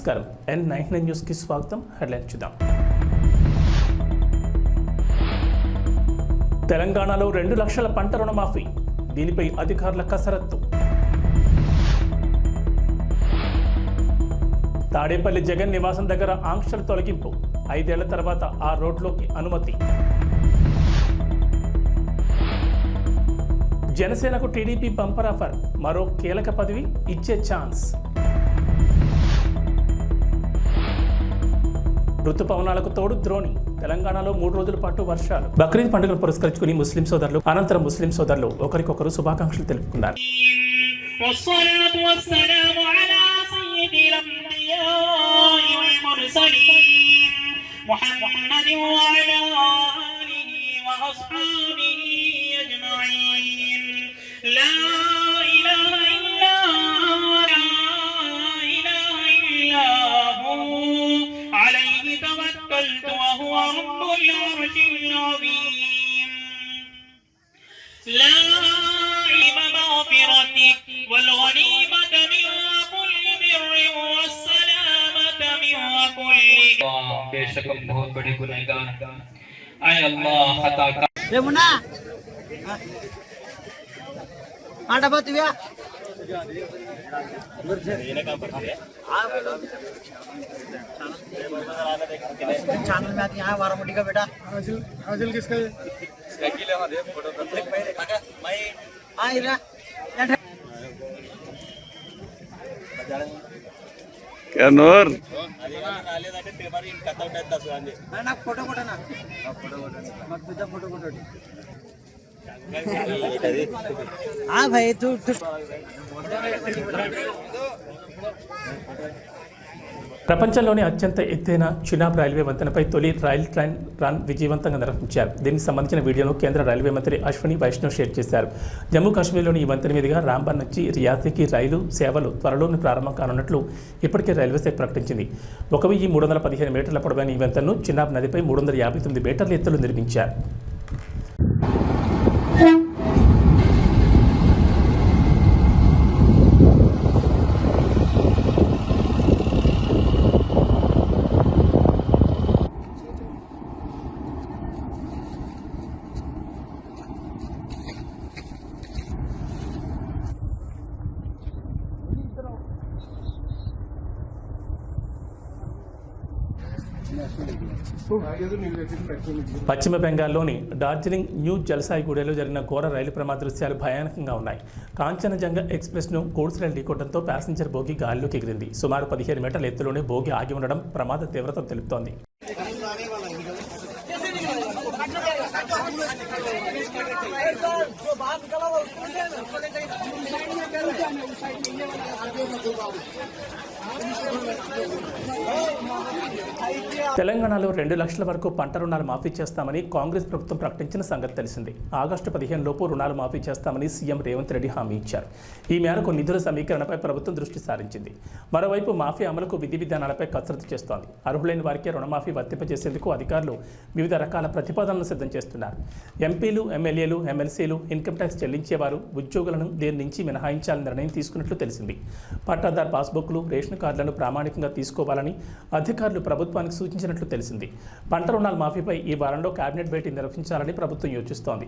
నమస్కారం N99 news కి స్వాగతం. హెడ్లైన్ చూద్దాం. తెలంగాణలో 2 లక్షల పంట రుణమాఫీ, దీనిపై అధికారుల కసరత్తు. తాడేపల్లి జగన్ నివాసం దగ్గర ఆంక్షల తొలగింపు, 5 ఏళ్ల తర్వాత ఆ రోడ్లోకి అనుమతి. జనసేనకు టీడీపీ బంపర్ ఆఫర్, మరో కీలక పదవి ఇచ్చే ఛాన్స్. ఋతుపవనాలకు తోడు ద్రోణి, తెలంగాణలో 3 రోజుల పాటు వర్షాలు. బక్రీద్ పండుగను పురస్కరించుకుని ముస్లిం సోదరులు అనంతరం ముస్లిం సోదరులు ఒకరికొకరు శుభాకాంక్షలు తెలుపుకున్నారు. बेशक बहुत बड़े गुनहगार आए अल्लाह खता का रे मुन्ना आटा बात हुआ चैनल में आती है वारामोटी का बेटा हासिल किसका इसका किले में दे फोटो मैं हां इरा क्या नूर నాకు ఫోటో కొట్టనా నాకు तुझा फोटो కొట్టు हां भाई तू ప్రపంచంలోని అత్యంత ఎత్తైన చినాబ్ రైల్వే వంతెనపై తొలి రైల్ ట్రైన్ రన్ విజయవంతంగా నిర్వహించారు. దీనికి సంబంధించిన వీడియోను కేంద్ర రైల్వే మంత్రి అశ్విని వైష్ణవ్ షేర్ చేశారు. జమ్మూ కాశ్మీర్లోని ఈ వంతెన మీదుగా రాంబన్ నుంచి రియాసీకి రైలు సేవలు త్వరలోనే ప్రారంభం కానున్నట్లు ఇప్పటికే రైల్వే శాఖ ప్రకటించింది. 1315 మీటర్ల పొడవైన ఈ వంతెనను చినాబ్ నదిపై 359 మీటర్ల ఎత్తులో నిర్మించారు. పశ్చిమ బెంగాల్లోని డార్జిలింగ్ న్యూ జల్సాయిగూడలో జరిగిన ఘోర రైలు ప్రమాద దృశ్యాలు భయానకంగా ఉన్నాయి. కాంచనజంగా ఎక్స్ప్రెస్ను గూడ్స్ రైలు ఢీకొట్టడంతో ప్యాసింజర్ బోగి గాలిలోకి ఎగిరింది. సుమారు 15 మీటర్ల ఎత్తులోనే బోగి ఆగి ఉండడం ప్రమాద తీవ్రత తెలుపుతోంది. తెలంగాణలో 2 లక్షల వరకు పంట రుణాలు మాఫీ చేస్తామని కాంగ్రెస్ ప్రభుత్వం ప్రకటించిన సంగతి తెలిసింది. ఆగస్టు 15 లోపు రుణాలు మాఫీ చేస్తామని సీఎం రేవంత్ రెడ్డి హామీ ఇచ్చారు. ఈ మేరకు నిధుల సమీకరణపై ప్రభుత్వం దృష్టి సారించింది. మరోవైపు మాఫీ అమలుకు విధి విధానాలపై కసరత్తు చేస్తోంది. అర్హులైన వారికే రుణమాఫీ వర్తింపజేసేందుకు అధికారులు వివిధ రకాల ప్రతిపాదనలు సిద్ధం చేస్తున్నారు. ఎంపీలు, ఎమ్మెల్యేలు, ఎమ్మెల్సీలు, ఇన్కమ్ ట్యాక్స్ చెల్లించేవారు, ఉద్యోగులను దీని నుంచి మినహాయించాలని నిర్ణయం తీసుకున్నట్లు తెలిసింది. పట్టాదార్ పాస్బుక్లు, రేషన్ కార్డులను ప్రామాణికంగా తీసుకోవాలని అధికారులు ప్రభుత్వానికి సూచించినట్లు తెలిసింది. పంట రుణాల మాఫీపై ఈ వారంలో కేబినెట్ భేటీ నిర్వహించాలని ప్రభుత్వం యోచిస్తోంది.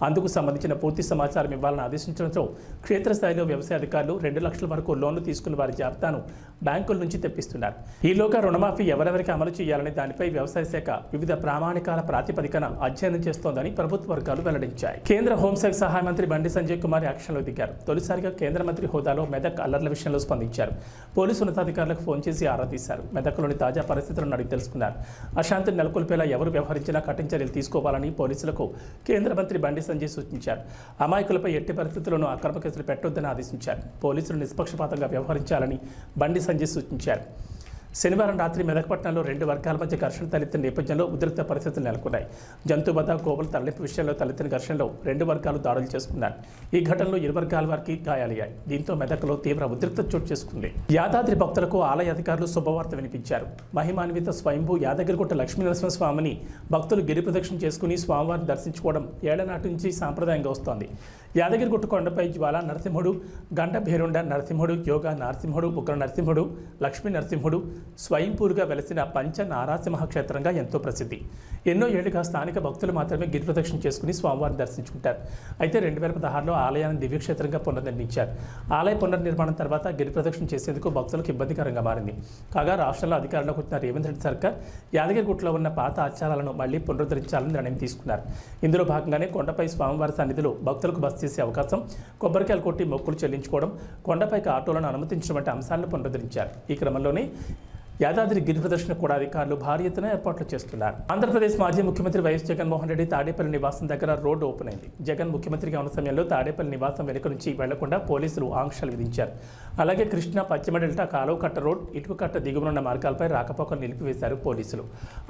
అందుకు సంబంధించిన పూర్తి సమాచారం ఇవ్వాలని ఆదేశించడంతో క్షేత్రస్థాయిలో వ్యవసాయ అధికారులు 2 లక్షల వరకు లోన్లు తీసుకున్న వారి జాబితాను బ్యాంకుల నుంచి తెప్పిస్తున్నారు. ఈలోగా రుణమాఫీ ఎవరెవరికి అమలు చేయాలని దానిపై వ్యవసాయ శాఖ వివిధ ప్రామాణికాల ప్రాతిపదికన అధ్యయనం చేస్తోందని ప్రభుత్వ వర్గాలు వెల్లడించాయి. కేంద్ర హోంశాఖ సహాయ మంత్రి బండి సంజయ్ కుమార్ యాక్షన్లో దిగారు. తొలిసారిగా కేంద్ర మంత్రి హోదాలో మెదక్ అల్లర్ల విషయంలో స్పందించారు. పోలీసు ఉన్నతాధికారులకు ఫోన్ చేసి ఆరా తీశారు. మెదక్లోని తాజా పరిస్థితులను అడిగి తెలుసుకున్నారు. అశాంతిని నెలకొల్పేలా ఎవరు వ్యవహరించినా కఠిన చర్యలు తీసుకోవాలని పోలీసులకు కేంద్ర మంత్రి బండి సంజయ్ సూచించారు. అమాయకులపై ఎట్టి పరిస్థితుల్లోనూ అక్రమ కేసులు పెట్టొద్దని ఆదేశించారు. పోలీసులు నిష్పక్షపాతంగా వ్యవహరించాలని బండి సంజయ్ సూచించారు. శనివారం రాత్రి మెదక్పట్నంలో 2 వర్గాల మధ్య ఘర్షణ తలెత్తిన నేపథ్యంలో ఉద్రిక్త పరిస్థితులు నెలకొన్నాయి. జంతువధ, గోవుల తరలింపు విషయంలో తలెత్తిన ఘర్షణలో 2 వర్గాలు దాడులు చేసుకున్నారు. ఈ ఘటనలో 2 వర్గాల వారికి గాయాలయ్యాయి. దీంతో మెదక్లో తీవ్ర ఉద్రిక్తత చోటు చేసుకుంది. యాదాద్రి భక్తులకు ఆలయ అధికారులు శుభవార్త వినిపించారు. మహిమాన్విత స్వయంభూ యాదగిరిగుట్ట లక్ష్మీనరసింహస్వామిని భక్తులు గిరి ప్రదక్షిణ చేసుకుని స్వామివారిని దర్శించుకోవడం ఏళ్ల నాటి నుంచి సాంప్రదాయంగా వస్తోంది. యాదగిరిగుట్ట కొండపై జ్వాల నరసింహుడు, గండ భేరుండ నరసింహుడు, యోగా నరసింహుడు, ఉగ్ర నరసింహుడు, లక్ష్మీ నరసింహుడు, స్వయంపూరుగా వెలసిన పంచ నారాసింహ క్షేత్రంగా ఎంతో ప్రసిద్ధి. ఎన్నో ఏళ్లుగా స్థానిక భక్తులు మాత్రమే గిరి ప్రదక్షిణ చేసుకుని స్వామివారిని దర్శించుకుంటారు. అయితే 2016లో ఆలయాన్ని దివ్యక్షేత్రంగా పునర్నిర్మించారు. ఆలయ పునర్నిర్మాణం తర్వాత గిరి ప్రదక్షిణ చేసేందుకు భక్తులకు ఇబ్బందికరంగా మారింది. కాగా రాష్ట్రంలో అధికారంలోకి వచ్చిన రేవంత్ రెడ్డి సర్కార్ యాదగిరిగుట్టలో ఉన్న పాత ఆచారాలను మళ్లీ పునరుద్ధరించాలని నిర్ణయం తీసుకున్నారు. ఇందులో భాగంగానే కొండపై స్వామివారి సన్నిధిలో భక్తులకు బస చేసే అవకాశం, కొబ్బరికాయలు కొట్టి మొక్కులు చెల్లించుకోవడం, కొండపైకి ఆటోలను అనుమతించడం వంటి అంశాలను పునరుద్ధరించారు. ఈ క్రమంలోనే యాదాద్రి గిరి ప్రదర్శన కూడా అధికారులు భారీ ఎత్తున ఏర్పాట్లు చేస్తున్నారు. ఆంధ్రప్రదేశ్ మాజీ ముఖ్యమంత్రి వైఎస్ జగన్మోహన్ రెడ్డి తాడేపల్లి నివాసం దగ్గర రోడ్డు ఓపెన్ అయింది. జగన్ ముఖ్యమంత్రిగా ఉన్న సమయంలో తాడేపల్లి నివాసం వెనుక నుంచి వెళ్లకుండా పోలీసులు ఆంక్షలు విధించారు. అలాగే కృష్ణా పశ్చిమ డెల్టా కాలువ కట్ట రోడ్, ఇటుక కట్ట దిగువనున్న మార్గాలపై రాకపోకలు నిలిపివేశారు పోలీసులు.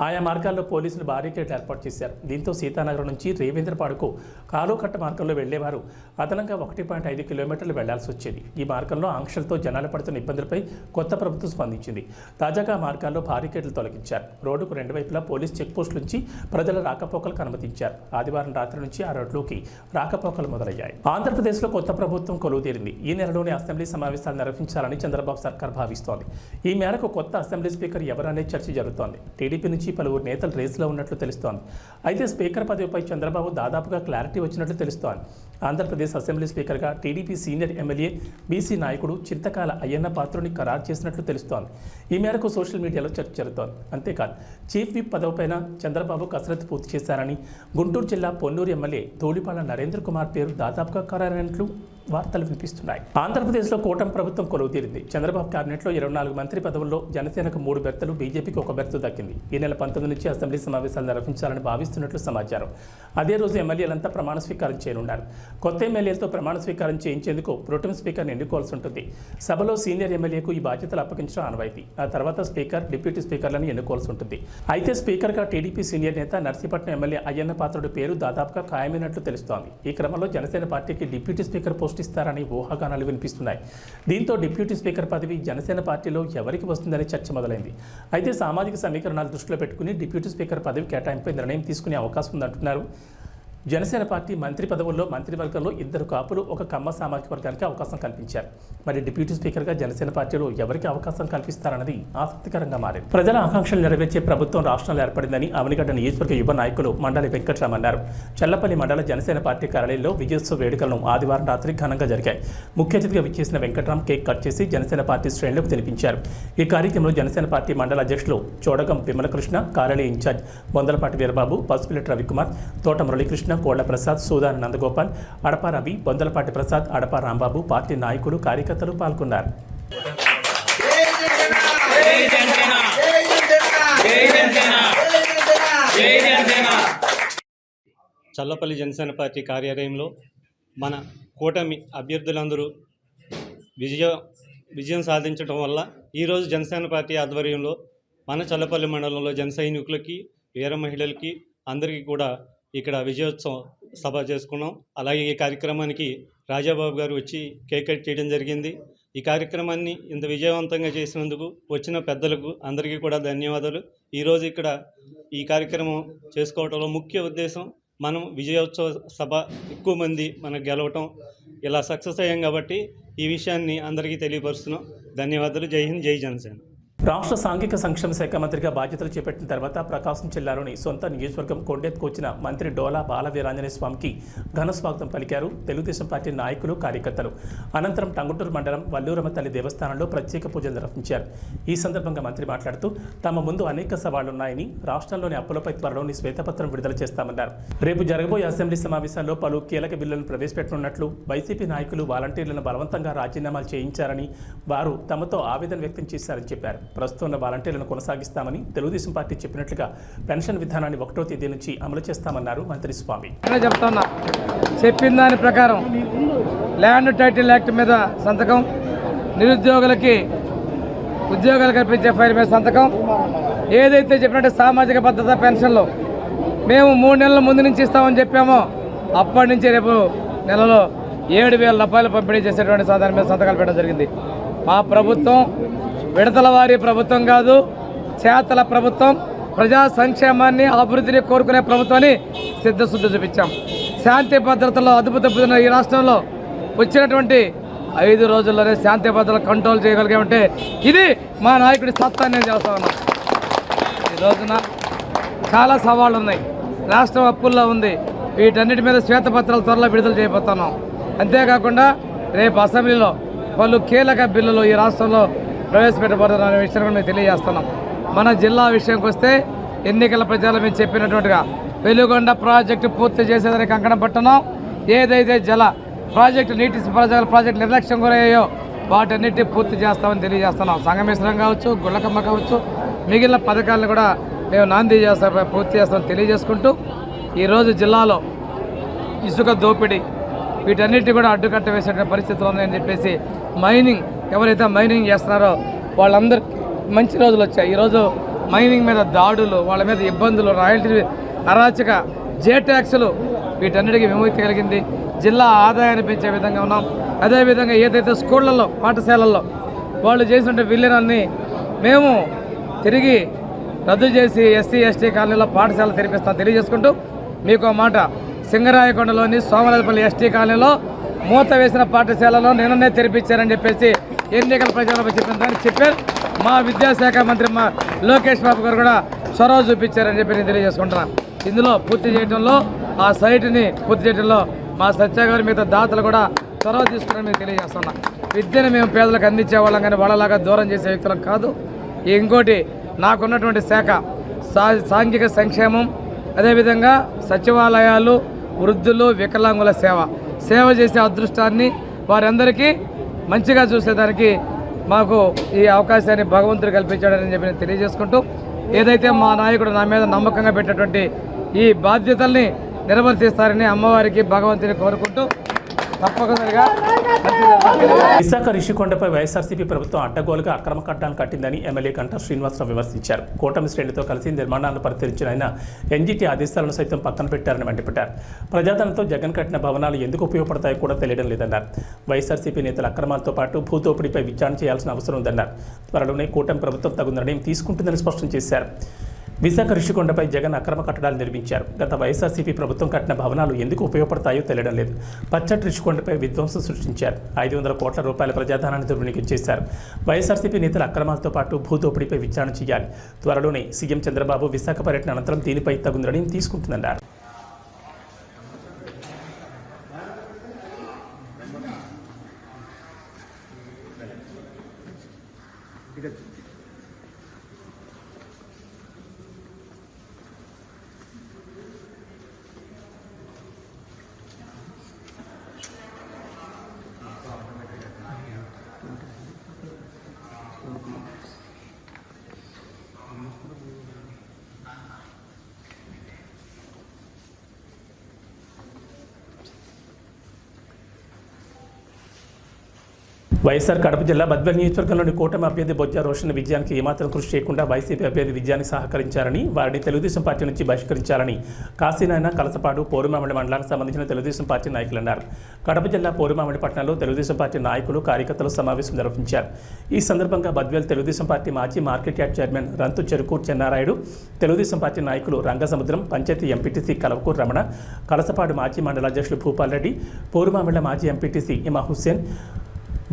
ఆయా మార్గాల్లో పోలీసులు బారికేడ్లు ఏర్పాటు చేశారు. దీంతో సీతానగరం నుంచి రేవేంద్రపాడుకు కాలువ కట్ట మార్గంలో వెళ్లేవారు అదనంగా 1.5 కిలోమీటర్లు వెళ్లాల్సి వచ్చేది. ఈ మార్గంలో ఆంక్షలతో జనాలు పడుతున్న ఇబ్బందులపై కొత్త ప్రభుత్వం స్పందించింది. తాజాగా మార్గాల్లో బారికేడ్లు తొలగించారు. రోడ్డుకు రెండు వైపులా పోలీస్ చెక్పోస్టుల నుంచి ప్రజల రాకపోకలకు అనుమతించారు. ఆదివారం రాత్రి నుంచి ఆ రోడ్లోకి రాకపోకలు మొదలయ్యాయి. ఆంధ్రప్రదేశ్లో కొత్త ప్రభుత్వం కొలువుతీరింది. ఈ నెలలోనే అసెంబ్లీ సమావేశాలు నిర్వహించాలని చంద్రబాబు సర్కార్ భావిస్తోంది. ఈ మేరకు కొత్త అసెంబ్లీ స్పీకర్ ఎవరనే చర్చ జరుగుతోంది. టీడీపీ నుంచి పలువురు నేతలు రేసులో ఉన్నట్లు తెలుస్తోంది. అయితే స్పీకర్ పదవిపై చంద్రబాబు దాదాపుగా క్లారిటీ వచ్చినట్లు తెలుస్తోంది. ఆంధ్రప్రదేశ్ అసెంబ్లీ స్పీకర్గా టీడీపీ సీనియర్ ఎమ్మెల్యే బీసీ నాయకుడు చింతకాల అయ్యన్న పాత్రుని ఖరారు చేసినట్లు తెలుస్తోంది. ఈ మేరకు సోషల్ మీడియాలో చర్చ జరుగుతోంది. అంతేకాదు చీఫ్ విప్ పదవిపైన చంద్రబాబు కసరత్తు పూర్తి చేశారని, గుంటూరు జిల్లా పొన్నూరు ఎమ్మెల్యే ధూళిపాల నరేంద్ర కుమార్ పేరు దాదాపుగా ఖరారైనట్లు వార్తలు వినిపిస్తున్నాయి. ఆంధ్రప్రదేశ్లో కూటమి ప్రభుత్వం కొలువుతీరింది. చంద్రబాబు కేబినెట్లో 24 మంత్రి పదవుల్లో జనసేనకు 3 బెర్తులు, బీజేపీకి 1 బెర్తు దక్కింది. ఈ నెల 19 నుంచి అసెంబ్లీ సమావేశాలు నిర్వహించాలని భావిస్తున్నట్లు సమాచారం. అదే రోజు ఎమ్మెల్యేలంతా ప్రమాణ స్వీకారం చేయనున్నారు. కొత్త ఎమ్మెల్యేలతో ప్రమాణ స్వీకారం చేయించేందుకు ప్రోటెం స్పీకర్ని ఎన్నుకోవాల్సి ఉంటుంది. సభలో సీనియర్ ఎమ్మెల్యేకు ఈ బాధ్యతలు అప్పగించడం ఆనవాయితీ. ఆ తర్వాత స్పీకర్, డిప్యూటీ స్పీకర్లను ఎన్నుకోవాల్సి ఉంటుంది. అయితే స్పీకర్గా టీడీపీ సీనియర్ నేత నర్సీపట్నం ఎమ్మెల్యే అయ్యన్న పాత్రుడి పేరు దాదాపుగా ఖాయమైనట్లు తెలుస్తోంది. ఈ క్రమంలో జనసేన పార్టీకి డిప్యూటీ స్పీకర్ పోస్ట్ ఇస్తారని ఊహాగానాలు వినిపిస్తున్నాయి. దీంతో డిప్యూటీ స్పీకర్ పదవి జనసేన పార్టీలో ఎవరికి వస్తుందనే చర్చ మొదలైంది. అయితే సామాజిక సమీకరణాలు దృష్టిలో పెట్టుకుని డిప్యూటీ స్పీకర్ పదవి కేటాయింపై నిర్ణయం తీసుకునే అవకాశం ఉందంటున్నారు. జనసేన పార్టీ మంత్రి పదవుల్లో మంత్రివర్గంలో 2 కాపులు, 1 కమ్మ సామాజిక వర్గానికి అవకాశం కల్పించారు. మరి డిప్యూటీ స్పీకర్గా జనసేన పార్టీలో ఎవరికి అవకాశం కల్పిస్తారన్నది ఆసక్తికరంగా మారింది. ప్రజల ఆకాంక్షలు నెరవేర్చే ప్రభుత్వం రాష్ట్రంలో ఏర్పడిందని అవనిగడ్డ నియోజకవర్గ యువ నాయకులు మండలి వెంకట్రామ్ అన్నారు. చల్లపల్లి మండల జనసేన పార్టీ కార్యాలయంలో విజయోత్సవ వేడుకలను ఆదివారం రాత్రి ఘనంగా జరిగాయి. ముఖ్య అతిథిగా విచ్చేసిన వెంకట్రామ్ కేక్ కట్ చేసి జనసేన పార్టీ శ్రేణులకు తినిపించారు. ఈ కార్యక్రమంలో జనసేన పార్టీ మండల అధ్యక్షులు చోడగం విమలకృష్ణ, కార్యాలయ ఇన్ఛార్జ్ బొందలపాటి వీరబాబు, పసుపులెట్టి రవికుమార్, తోట మురళీకృష్ణ, కోళ్ల ప్రసాద్, సూదాన నందగోపాల్, అడపా రవి, బొందలపాటి ప్రసాద్, అడపా రాంబాబు, పార్టీ నాయకులు, కార్యకర్తలు పాల్గొన్నారు. చల్లపల్లి జనసేన పార్టీ కార్యాలయంలో మన కూటమి అభ్యర్థులందరూ విజయం సాధించడం వల్ల ఈరోజు జనసేన పార్టీ ఆధ్వర్యంలో మన చల్లపల్లి మండలంలో జన సైనికులకి, వీర మహిళలకి అందరికీ కూడా ఇక్కడ విజయోత్సవం సభ చేసుకున్నాం. అలాగే ఈ కార్యక్రమానికి రాజాబాబు గారు వచ్చి కేక్ కట్ చేయడం జరిగింది. ఈ కార్యక్రమాన్ని ఇంత విజయవంతంగా చేసినందుకు వచ్చిన పెద్దలకు అందరికీ కూడా ధన్యవాదాలు. ఈరోజు ఇక్కడ ఈ కార్యక్రమం చేసుకోవడంలో ముఖ్య ఉద్దేశం మనం విజయోత్సవ సభ ఎక్కువ మంది మనకు గెలవటం ఇలా సక్సెస్ అయ్యాం కాబట్టి ఈ విషయాన్ని అందరికీ తెలియపరుస్తున్నాం. ధన్యవాదాలు. జై హింద్, జై జనసేన. రాష్ట్ర సాంఘిక సంక్షేమ శాఖ మంత్రిగా బాధ్యతలు చేపట్టిన తర్వాత ప్రకాశం జిల్లాలోని సొంత నియోజకవర్గం కొండెత్తుకొచ్చిన మంత్రి డోలా బాల వీరాంజనేయ స్వామికి ఘన స్వాగతం పలికారు తెలుగుదేశం పార్టీ నాయకులు, కార్యకర్తలు. అనంతరం టంగుటూరు మండలం వల్లూరమ్మ తల్లి దేవస్థానంలో ప్రత్యేక పూజలు నిర్వహించారు. ఈ సందర్భంగా మంత్రి మాట్లాడుతూ తమ ముందు అనేక సవాళ్లున్నాయని, రాష్ట్రంలోని అప్పులపై త్వరలోని శ్వేతపత్రం విడుదల చేస్తామన్నారు. రేపు జరగబోయే అసెంబ్లీ సమావేశాల్లో పలు కీలక బిల్లులను ప్రవేశపెట్టనున్నట్లు, వైసీపీ నాయకులు వాలంటీర్లను బలవంతంగా రాజీనామాలు చేయించారని, వారు తమతో ఆవేదన వ్యక్తం చేశారని చెప్పారు. ప్రస్తుతం ఉన్న వాలంటీర్లను కొనసాగిస్తామని, తెలుగుదేశం పార్టీ చెప్పినట్లుగా పెన్షన్ విధానాన్ని 1వ తేదీ నుంచి అమలు చేస్తామన్నారు మంత్రి స్వామి. చెప్తున్నా చెప్పిన దాని ప్రకారం ల్యాండ్ టైటిల్ యాక్ట్ మీద సంతకం, నిరుద్యోగులకి ఉద్యోగాలు కల్పించే ఫైల్ మీద సంతకం, ఏదైతే చెప్పినట్టు సామాజిక భద్రత పెన్షన్లు మేము 3 నెలల ముందు నుంచి ఇస్తామని చెప్పామో అప్పటి నుంచి రేపు నెలలో 7,000 రూపాయలు పంపిణీ చేసేటువంటి దాని మీద సంతకాలు పెట్టడం జరిగింది. మా ప్రభుత్వం విడతల వారి ప్రభుత్వం కాదు, చేతల ప్రభుత్వం, ప్రజా సంక్షేమాన్ని, అభివృద్ధిని కోరుకునే ప్రభుత్వాన్ని సిద్ధశుద్ధి చూపించాం. శాంతి భద్రతలో అదుపు తప్పుతున్న ఈ రాష్ట్రంలో వచ్చినటువంటి 5 రోజుల్లోనే శాంతి భద్రతలు కంట్రోల్ చేయగలిగామంటే ఇది మా నాయకుడి సత్తా నేను చేస్తా ఉన్నాం. ఈ రోజున చాలా సవాళ్ళు ఉన్నాయి. రాష్ట్రం అప్పుల్లో ఉంది. వీటన్నిటి మీద శ్వేతపత్రాలు త్వరలో విడుదల చేయబోతున్నాం. అంతేకాకుండా రేపు అసెంబ్లీలో పలు కీలక బిల్లులు ఈ రాష్ట్రంలో ప్రవేశపెట్టబోతున్న విషయాన్ని కూడా మేము తెలియజేస్తున్నాం. మన జిల్లా విషయంకి వస్తే ఎన్నికల ప్రచారం మేము చెప్పినట్టుగా వెలుగొండ ప్రాజెక్టు పూర్తి చేసేదానికి కంకణం పట్టున్నాం. ఏదైతే జల ప్రాజెక్టు నీటి ప్రాజెక్టు నిర్లక్ష్యం గురయ్యాయో వాటన్నిటి పూర్తి చేస్తామని తెలియజేస్తున్నాం. సంగమేశ్వరం కావచ్చు, గుళ్ళకమ్మ కావచ్చు, మిగిలిన పథకాలను కూడా మేము నాంది పూర్తి చేస్తామని తెలియజేసుకుంటూ ఈరోజు జిల్లాలో ఇసుక దోపిడీ వీటన్నిటి కూడా అడ్డుకట్ట వేసే పరిస్థితులు ఉన్నాయని చెప్పేసి మైనింగ్ ఎవరైతే మైనింగ్ చేస్తున్నారో వాళ్ళందరికీ మంచి రోజులు వచ్చాయి. ఈరోజు మైనింగ్ మీద దాడులు, వాళ్ళ మీద ఇబ్బందులు, రాయల్టీ అరాచక జే ట్యాక్సులు వీటన్నిటికీ విముక్తి కలిగింది. జిల్లా ఆదాయాన్ని పెంచే విధంగా ఉన్నాం. అదేవిధంగా ఏదైతే స్కూళ్ళల్లో పాఠశాలల్లో వాళ్ళు చేసినట్టు విలీనాన్ని మేము తిరిగి రద్దు చేసి ఎస్సీ ఎస్టీ కాలనీలో పాఠశాల తెరిపిస్తాం తెలియజేసుకుంటూ మీకు మాట, సింగరాయకొండలోని సోమరాజపల్లి ఎస్టీ కాలనీలో మూత వేసిన పాఠశాలలో నిన్ననే తెరిపించారని చెప్పేసి ఎన్నికల ప్రచారంలో చెప్పారు. మా విద్యాశాఖ మంత్రి మా లోకేష్ బాబు గారు కూడా చొరవ చూపించారని చెప్పి నేను తెలియజేసుకుంటున్నాను. ఇందులో పూర్తి చేయడంలో ఆ సైట్ని పూర్తి చేయడంలో మా సత్య గారి మిగతా దాతలు కూడా చొరవ తీసుకున్నారని మీకు తెలియజేస్తున్నాను. విద్యను మేము పేదలకు అందించే వాళ్ళం కానీ వాళ్ళలాగా దూరం చేసే వ్యక్తులం కాదు. ఇంకోటి నాకున్నటువంటి శాఖ సాంఘిక సంక్షేమం, అదేవిధంగా సచివాలయాలు, వృద్ధులు, వికలాంగుల సేవ చేసే అదృష్టాన్ని వారందరికీ మంచిగా చూసేదానికి మాకు ఈ అవకాశాన్ని భగవంతుడు కల్పించాడని చెప్పి నేను తెలియజేసుకుంటూ ఏదైతే మా నాయకుడు నా మీద నమ్మకంగా పెట్టినటువంటి ఈ బాధ్యతల్ని నిర్వర్తిస్తారని అమ్మవారికి భగవంతుని కోరుకుంటూ తప్పకుండా విశాఖ రిషికొండపై వైఎస్ఆర్సీపీ ప్రభుత్వం అడ్డగోలుగా అక్రమ కట్టాలను కట్టిందని ఎమ్మెల్యే గంటా శ్రీనివాసరావు విమర్శించారు. కూటమి శ్రేణితో కలిసి నిర్మాణాలను పరిశీలించిన ఆయన ఎన్జీటీ ఆదేశాలను సైతం పక్కన పెట్టారని మండిపడ్డారు. ప్రజాధనంతో జగన్ కట్టిన భవనాలు ఎందుకు ఉపయోగపడతాయో కూడా తెలియడం లేదన్నారు. వైఎస్ఆర్సీపీ నేతల అక్రమాలతో పాటు భూదోపిడీపై విచారణ చేయాల్సిన అవసరం ఉందన్నారు. త్వరలోనే కూటమి ప్రభుత్వం తగు నిర్ణయం తీసుకుంటుందని స్పష్టం చేశారు. విశాఖ రిషికొండపై జగన్ అక్రమ కట్టడాలు నిర్మించారు. గత వైఎస్ఆర్సీపీ ప్రభుత్వం కట్టిన భవనాలు ఎందుకు ఉపయోగపడతాయో తెలియడం లేదు. పచ్చటి రిషికొండపై విధ్వంసం సృష్టించారు. 500 కోట్ల రూపాయల ప్రజాధనాన్ని దుర్వినియోగం చేశారు. వైఎస్ఆర్సీపీ నేతల అక్రమాలతో పాటు భూదోపిడీపై విచారణ చేయాలి. త్వరలోనే సీఎం చంద్రబాబు విశాఖ పర్యటన అనంతరం దీనిపై తగు నిర్ణయం తీసుకుంటుందన్నారు. వైఎస్ఆర్ కడప జిల్లా బద్వేల్ నియోజకవర్గంలోని కూటమి అభ్యర్థి బొజ్జా రోషన్ విజయానికి ఏమాత్రం కృషి చేయకుండా వైసీపీ అభ్యర్థి విజయానికి సహకరించారని, వారిని తెలుగుదేశం పార్టీ నుంచి బహిష్కరించాలని కాశీనాయన, కలసపాడు, పోరుమామిడి మండలానికి సంబంధించిన తెలుగుదేశం పార్టీ నాయకులు అన్నారు. కడప జిల్లా పోరుమామిడి పట్టణంలో తెలుగుదేశం పార్టీ నాయకులు, కార్యకర్తలు సమావేశం నిర్వహించారు. ఈ సందర్భంగా బద్వేల్ తెలుగుదేశం పార్టీ మాజీ మార్కెట్ యార్డ్ చైర్మన్ రంతు చెరుకూరు చెన్నారాయుడు, తెలుగుదేశం పార్టీ నాయకులు రంగసముద్రం, పంచాయతీ ఎంపీటీసీ కలవకూరు రమణ, కలసపాడు మాజీ మండలాధ్యక్షులు భూపాల్ రెడ్డి, పోరుమామిళ్ల మాజీ ఎంపీటీసీ ఇమా హుస్సేన్,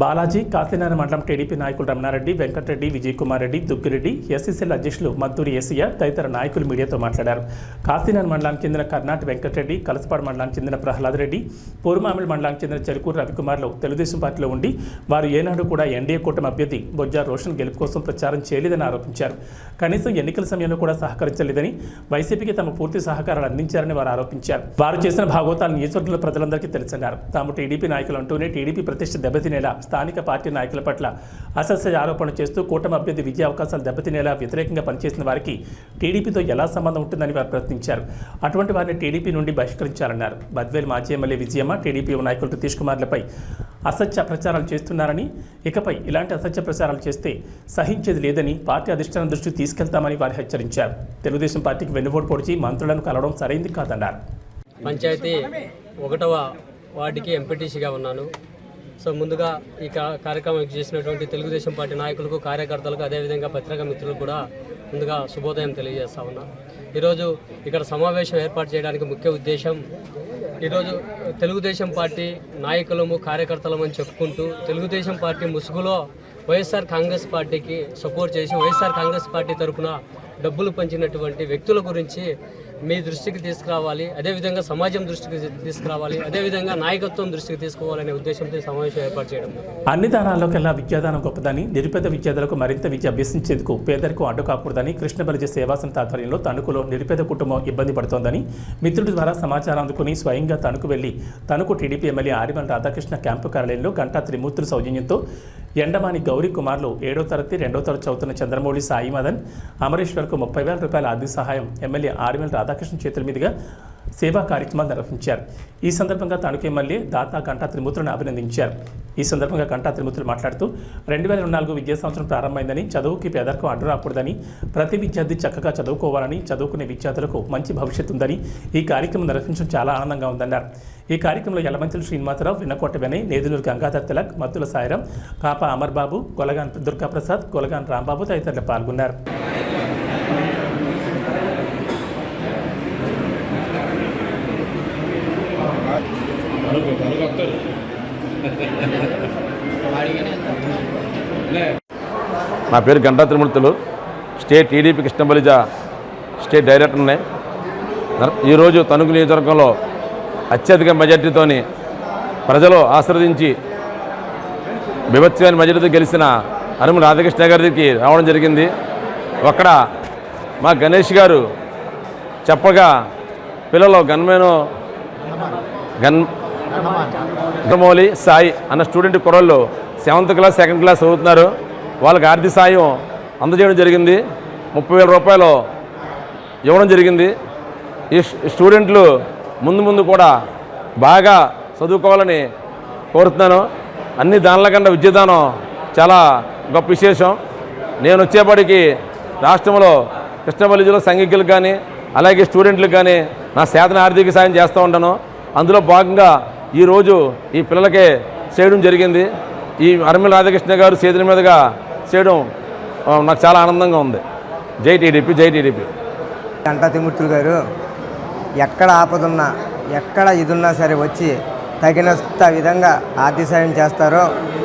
బాలాజీ, కాశీనారాయణ మండలం టీడీపీ నాయకులు రమణారెడ్డి, వెంకటరెడ్డి, విజయ్ కుమార్ రెడ్డి, దుగ్గిరెడ్డి, ఎస్సీసీఎల్ అధ్యక్షులు మద్దూరి ఏసయ్య తదితర నాయకులు మీడియాతో మాట్లాడారు. కాశీనారాయణ మండలానికి చెందిన కర్ణాటి వెంకటరెడ్డి, కలసపాడు మండలానికి చెందిన ప్రహ్లాద్ రెడ్డి, పూర్వమామిడి మండలానికి చెందిన చెరుకూరు రవికుమార్లు తెలుగుదేశం పార్టీలో ఉండి వారు ఏనాడు కూడా ఎన్డీఏ కూటమి అభ్యర్థి బొజ్జా రోషన్ గెలుపు కోసం ప్రచారం చేయలేదని ఆరోపించారు. కనీసం ఎన్నికల సమయంలో కూడా సహకరించలేదని, వైసీపీకి తమ పూర్తి సహకారాలు అందించారని వారు ఆరోపించారు. వారు చేసిన భాగవతాలు నియోజకవర్గంలో ప్రజలందరికీ తెలుసన్నారు. తాము టీడీపీ నాయకులు అంటూనే టీడీపీ ప్రతిష్ఠ దెబ్బతినేలా స్థానిక పార్టీ నాయకుల పట్ల అసత్య ఆరోపణలు చేస్తూ కూటమి అభ్యర్థి విజయ అవకాశాలు దెబ్బతినేలా వ్యతిరేకంగా పనిచేసిన వారికి టీడీపీతో ఎలా సంబంధం ఉంటుందని వారు ప్రశ్నించారు. అటువంటి వారిని టీడీపీ నుండి బహిష్కరించాలన్నారు. బద్వేల్ మాజీ ఎమ్మెల్యే విజయమ్మ, టీడీపీ నాయకులు సతీష్ కుమార్లపై అసత్య ప్రచారాలు చేస్తున్నారని, ఇకపై ఇలాంటి అసత్య ప్రచారాలు చేస్తే సహించేది లేదని పార్టీ అధిష్టానం దృష్టికి తీసుకెళ్తామని వారు హెచ్చరించారు. తెలుగుదేశం పార్టీకి వెన్నుపోటు పొడిచి మంత్రులను కలవడం సరైంది కాదన్నారు. పంచాయతీ 1వ వార్డుకి ఎంపీటీసీగా ఉన్నాను. సో ముందుగా ఈ కార్యక్రమం చేసినటువంటి తెలుగుదేశం పార్టీ నాయకులకు, కార్యకర్తలకు, అదేవిధంగా పత్రికా మిత్రులకు కూడా ముందుగా శుభోదయం తెలియజేస్తా ఉన్నా. ఈరోజు ఇక్కడ సమావేశం ఏర్పాటు చేయడానికి ముఖ్య ఉద్దేశం ఈరోజు తెలుగుదేశం పార్టీ నాయకులము కార్యకర్తలము అని చెప్పుకుంటూ తెలుగుదేశం పార్టీ ముసుగులో వైఎస్ఆర్ కాంగ్రెస్ పార్టీకి సపోర్ట్ చేసి వైఎస్ఆర్ కాంగ్రెస్ పార్టీ తరఫున డబ్బులు పంచినటువంటి వ్యక్తుల గురించి మీ దృష్టికి తీసుకురావాలి, అదేవిధంగా సమాజం దృష్టికి తీసుకురావాలి, అదేవిధంగా నాయకత్వం దృష్టికి తీసుకోవాలనే ఉద్దేశంతో సమావేశం ఏర్పాటు చేయడం. అన్ని దానాల్లోకెల్లా విద్యాదానం గొప్పదని, నిరుపేద విద్యార్థులకు మరింత విద్య అభ్యసించేందుకు పేదరికం అడ్డు కాకూడదని కృష్ణ బలిజ సేవా సంస్థ ఆధ్వర్యంలో తణుకులో నిరుపేద కుటుంబం ఇబ్బంది పడుతోందని మిత్రుడి ద్వారా సమాచారం అందుకుని స్వయంగా తణుకు వెళ్లి Tanuku TDP MLA Arimal Radhakrishna camp కార్యాలయంలో గంటా త్రిమూర్తుల సౌజన్యంతో ఎండమాని గౌరీ కుమార్లు 7వ తరగతి 2వ తరగతి చదువుతున్న చంద్రమౌళి సాయి మదన్ అమరేశ్వర్కు 30,000 రూపాయల ఆర్థిక సహాయం ఎమ్మెల్యే ఆరిమల్ రాధాకృష్ణ చేతుల మీదుగా సేవా కార్యక్రమాలు నిర్వహించారు. ఈ సందర్భంగా తణుకు ఎమ్మెల్యే దాతా గంటా త్రిమూర్తులను అభినందించారు. ఈ సందర్భంగా గంటా త్రిమూర్తులు మాట్లాడుతూ 2024 విద్యా సంవత్సరం ప్రారంభమైందని, చదువుకి పేదరికం అడ్డు రాకూడదని, ప్రతి విద్యార్థి చక్కగా చదువుకోవాలని, చదువుకునే విద్యార్థులకు మంచి భవిష్యత్తు ఉందని ఈ కార్యక్రమం నిర్వహించడం చాలా ఆనందంగా ఉందన్నారు. ఈ కార్యక్రమంలో యలమంచిలి శ్రీనివాసరావు, విన్నకోట వినయ్, నేదులూరు గంగాధర్ తిలక్, మద్దుల సాయిరాం, కాపా అమర్బాబు, కొలగాన్ దుర్గాప్రసాద్, కొలగాన్ రాంబాబు తదితరులు పాల్గొన్నారు. నా పేరు Ganta Trimurthulu, state TDP Krishna Balija state డైరెక్టర్ని. ఈరోజు తణుకు నియోజకవర్గంలో అత్యధిక మెజార్టీతోని ప్రజలు ఆశీర్వదించి బీభత్సమైన మెజార్టీతో గెలిచిన ఆరిమల్ రాధాకృష్ణ గారికి రావడం జరిగింది. అక్కడ మా గణేష్ గారు చెప్పగా పిల్లలు గంగమౌళి సాయి అన్న student కుర్రళ్ళు 7th class 2nd class చదువుతున్నారు. వాళ్ళకి ఆర్థిక సాయం అందజేయడం జరిగింది. 30,000 రూపాయలు ఇవ్వడం జరిగింది. ఈ స్టూడెంట్లు ముందు కూడా బాగా చదువుకోవాలని కోరుతున్నాను. అన్ని దానిల కన్నా విద్యాదానం చాలా గొప్ప విశేషం. నేను వచ్చేప్పటికి రాష్ట్రంలో కృష్ణ బలిజలో సంఘికులకు కానీ అలాగే స్టూడెంట్లకు కానీ నా చేతన ఆర్థిక సాయం చేస్తూ ఉంటాను. అందులో భాగంగా ఈరోజు ఈ పిల్లలకే చేయడం జరిగింది. ఈ ఆరిమల్ రాధాకృష్ణ గారు చేతుల మీదుగా చేయడం నాకు చాలా ఆనందంగా ఉంది. జై టీడీపీ, జై టీడీపీ. గంటా త్రిమూర్తులు గారు ఎక్కడ ఆపదున్నా, ఎక్కడ ఇదున్నా సరే వచ్చి తగినంత విధంగా ఆర్థిక సాయం చేస్తారో.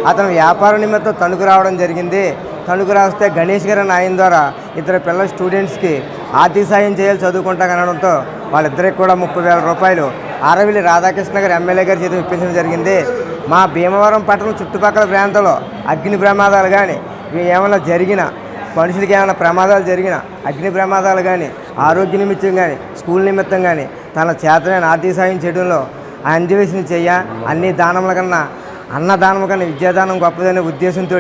అతను వ్యాపార నిమిత్తం తణుకు రావడం జరిగింది. తణుకు రాస్తే గణేష్ గారు ఆయన ద్వారా ఇద్దరు పిల్లల స్టూడెంట్స్కి ఆర్థిక సాయం చేయాలి చదువుకుంటా అనడంతో వాళ్ళిద్దరికి కూడా 30,000 రూపాయలు ఆరవిల్లి రాధాకృష్ణ గారు ఎమ్మెల్యే గారి చేతికి ఇప్పించడం జరిగింది. మా భీమవరం పట్టణం చుట్టుపక్కల ప్రాంతంలో అగ్ని ప్రమాదాలు కానీ ఏమైనా జరిగినా, మనుషులకి ఏమైనా ప్రమాదాలు జరిగినా, అగ్ని ప్రమాదాలు కానీ, ఆరోగ్య నిమిత్తం కానీ, స్కూల్ నిమిత్తం కానీ తన చేతనైన ఆర్థిక సాయం చేయడంలో అంజవేసిన చెయ్య. అన్ని దానముల కన్నా అన్నదానం కన్నా విద్యాదానం గొప్పదనే ఉద్దేశంతో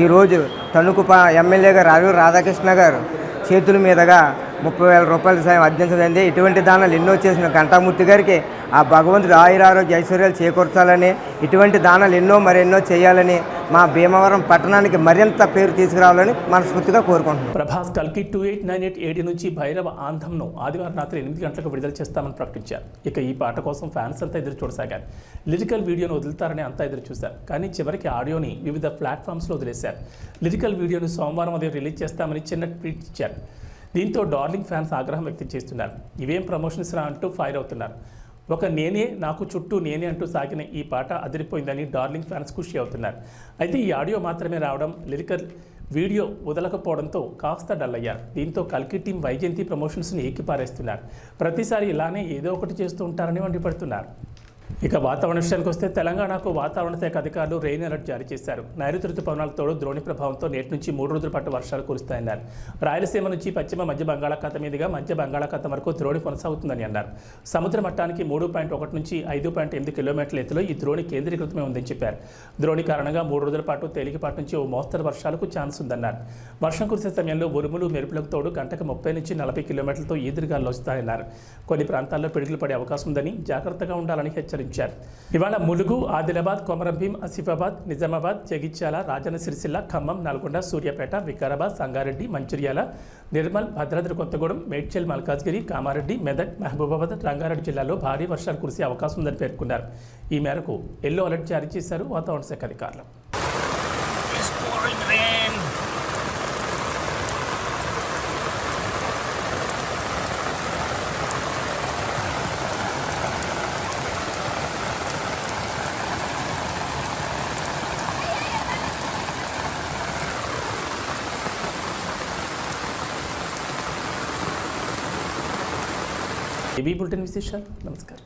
ఈరోజు తణుకు ఎమ్మెల్యే గారు ఆరిమల్ రాధాకృష్ణ గారు చేతుల మీదుగా 30,000 రూపాయల సాయం అందించదండి. ఇటువంటి దానాలు ఎన్నో చేసిన గంటామూర్తి గారికి ఆ భగవంతుడు ఆయురారోగ్య ఐశ్వర్యాలు చేకూర్చాలని, ఇటువంటి దానాలు మరెన్నో చేయాలని, మా భీమవరం పట్టణానికి మరింత పేరు తీసుకురావాలని మనస్ఫూర్తిగా కోరుకుంటున్నాం. ప్రభాస్ కల్కి 2898 AD నుంచి భైరవ ఆంధంను ఆదివారం రాత్రి 8 గంటలకు విడుదల చేస్తామని ప్రకటించారు. ఇక ఈ పాట కోసం ఫ్యాన్స్ అంతా ఎదురు చూడసాగారు. లిరికల్ వీడియోను వదులుతారని అంతా ఎదురు చూశారు. కానీ చివరికి ఆడియోని వివిధ ప్లాట్ఫామ్స్లో వదిలేశారు. లిరికల్ వీడియోను సోమవారం ఉదయం రిలీజ్ చేస్తామని చిన్న ట్వీట్ ఇచ్చారు. దీంతో డార్లింగ్ ఫ్యాన్స్ ఆగ్రహం వ్యక్తం చేస్తున్నారు. ఇవేం ప్రమోషన్స్ రా అంటూ ఫైర్ అవుతున్నారు. ఒక నేనే నాకు చుట్టూ నేనే అంటూ సాగిన ఈ పాట అదిరిపోయిందని డార్లింగ్ ఫ్యాన్స్ ఖుషి అవుతున్నారు. అయితే ఈ ఆడియో మాత్రమే రావడం, లిరికల్ వీడియో వదలకపోవడంతో కాస్త డల్ అయ్యారు. దీంతో కల్కి టీం వైజయంతి ప్రమోషన్స్ని ఏకిపారేస్తున్నారు. ప్రతిసారి ఇలానే ఏదో ఒకటి చేస్తూ ఉంటారని మండిపడుతున్నారు. ఇక వాతావరణ విషయానికి వస్తే తెలంగాణకు వాతావరణ శాఖ అధికారులు రెయిన్ అలర్ట్ జారీ చేశారు. నైరుతి ఋతుపవనాలతో ద్రోణి ప్రభావంతో నేటి నుంచి 3 రోజుల పాటు వర్షాలు కురుస్తాయన్నారు. రాయలసీమ నుంచి పశ్చిమ మధ్య బంగాళాఖాతం మీదుగా మధ్య బంగాళాఖాతం వరకు ద్రోణి కొనసాగుతుందని అన్నారు. సముద్ర మట్టానికి 3.1 నుంచి 5.8 కిలోమీటర్ల ఎత్తులో ఈ ద్రోణి కేంద్రీకృతమై ఉందని చెప్పారు. ద్రోణి కారణంగా 3 రోజుల పాటు తేలికపాటి నుంచి ఓ మోస్తరు వర్షాలకు ఛాన్స్ ఉందన్నారు. వర్షం కురిసే సమయంలో ఉరుములు మెరుపులకు తోడు గంటకు 30 నుంచి 40 కిలోమీటర్లతో ఈదురుగాలు వస్తాయన్నారు. కొన్ని ప్రాంతాల్లో పిడుగులు పడే అవకాశం ఉందని జాగ్రత్తగా ఉండాలని హెచ్చరించారు. ఇవాళ ములుగు, ఆదిలాబాద్, కొమరంభీం, ఆసిఫాబాద్, నిజామాబాద్, జగిత్యాల, రాజన్న సిరిసిల్ల, ఖమ్మం, నల్గొండ, సూర్యాపేట, వికారాబాద్, సంగారెడ్డి, మంచిర్యాల, నిర్మల్, భద్రాద్రి కొత్తగూడెం, మేడ్చల్, మల్కాజ్గిరి, కామారెడ్డి, మెదక్, మహబూబాబాద్, రంగారెడ్డి జిల్లాలో భారీ వర్షాలు కురిసే అవకాశం ఉందని పేర్కొన్నారు. ఈ మేరకు ఎల్లో అలర్ట్ జారీ చేశారు వాతావరణ శాఖ అధికారులు. ఏబీ బులెటిన్ విశేషాలు. నమస్కారం.